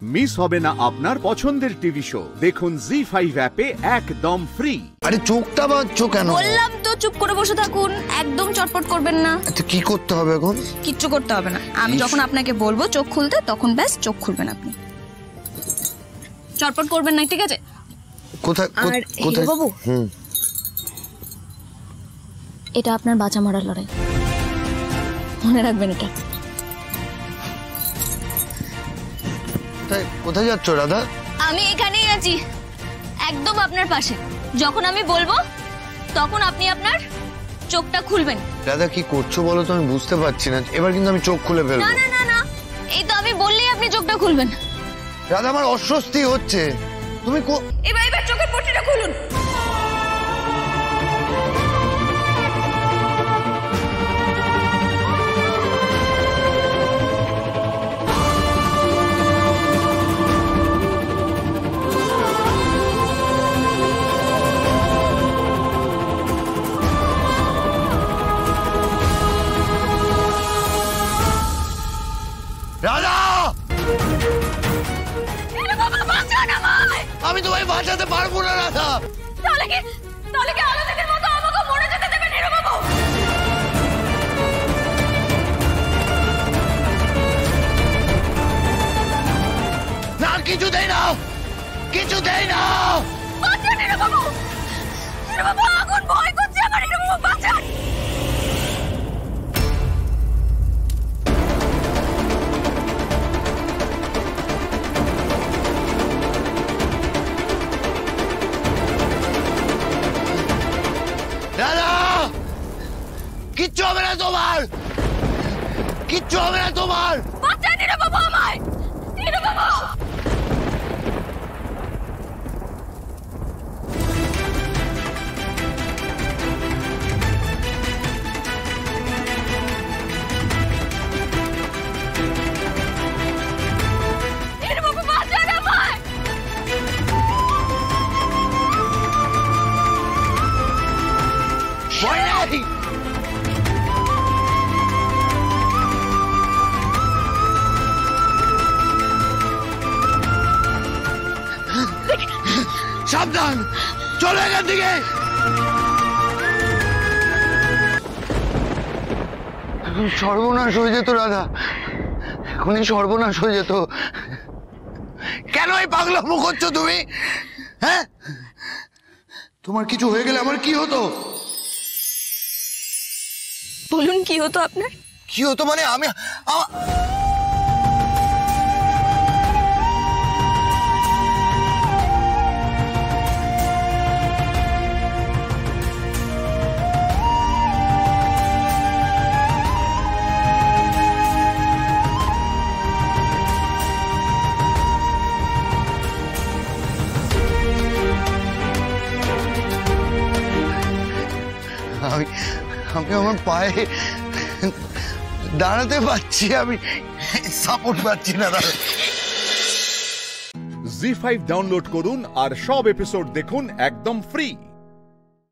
Miss হবে না আপনার পছন্দের টিভি শো। দেখুন জি5 অ্যাপে একদম ফ্রি। আরে চোখটা বাঁধছো কেন? বললাম তো চুপ করে বসে থাকুন, একদম চটপট করবেন না। আচ্ছা কি করতে হবে এখন? কিচ্ছু করতে হবে না, আমি যখন আপনাকে বলবো চোখ খুলতে তখন ব্যাস চোখ খুলবেন আপনি। চটপট করবেন না, ঠিক আছে? কোথায় কোথায় বাবু, এটা আপনার বাঁচা মরার লড়াই, মনে রাখবেন এটা। কোথায় যাচ্ছ রাধা? আমি এখানেই আছি, একদম আপনার পাশে। যখন আমি বলবো তখন আপনি আপনার চোখটা খুলবেন। রাধা কি করছো বলো তো, আমি বুঝতে পারছি না। এবার কিন্তু আমি চোখ খুলে ফেলবো। না না না না, এই তো আমি বললেই আপনি চোখটা খুলবেন। রাধা আমার অস্বস্তি হচ্ছে। তুমি এবার চোখের পট্টিটা খুলুন। রাধা, আমি তোমায় বাঁচাতে পারবো না রাধা। তাহলে কি আলাদাদের মতো আমাকে মরে যেতে দেবেন হিরো বাবু? না, কিছু দেই না, কিছু দেই না। বাঁচান হিরো বাবু, হিরো বাবু, আগুন ভয় করছে আমার, হিরো বাবু বাঁচান। দাদা, কিচ্ছু হবে না তোমার, কিচ্ছু হবে না তোমার। বাঁচান হিরো বাবু আমায়, হিরো বাবু। হিরো বাবু বাঁচান আমায়। ভয় নেই। সাবধান, চলো এখান থেকে। সর্বনাশ হয়ে যেত রাধা, এখনই সর্বনাশ হয়ে যেত। কেন এই পাগলামো করছো তুমি? হ্যাঁ, তোমার কিছু হয়ে গেলে আমার কি হতো? বলুন কি হতো আপনার? কি হতো মানে? আমি আমি আমার পায়ে দাঁড়াতে পারছি, আমি সাপোর্ট পাচ্ছি না। জি5 ডাউনলোড করুন আর সব এপিসোড দেখুন একদম ফ্রি।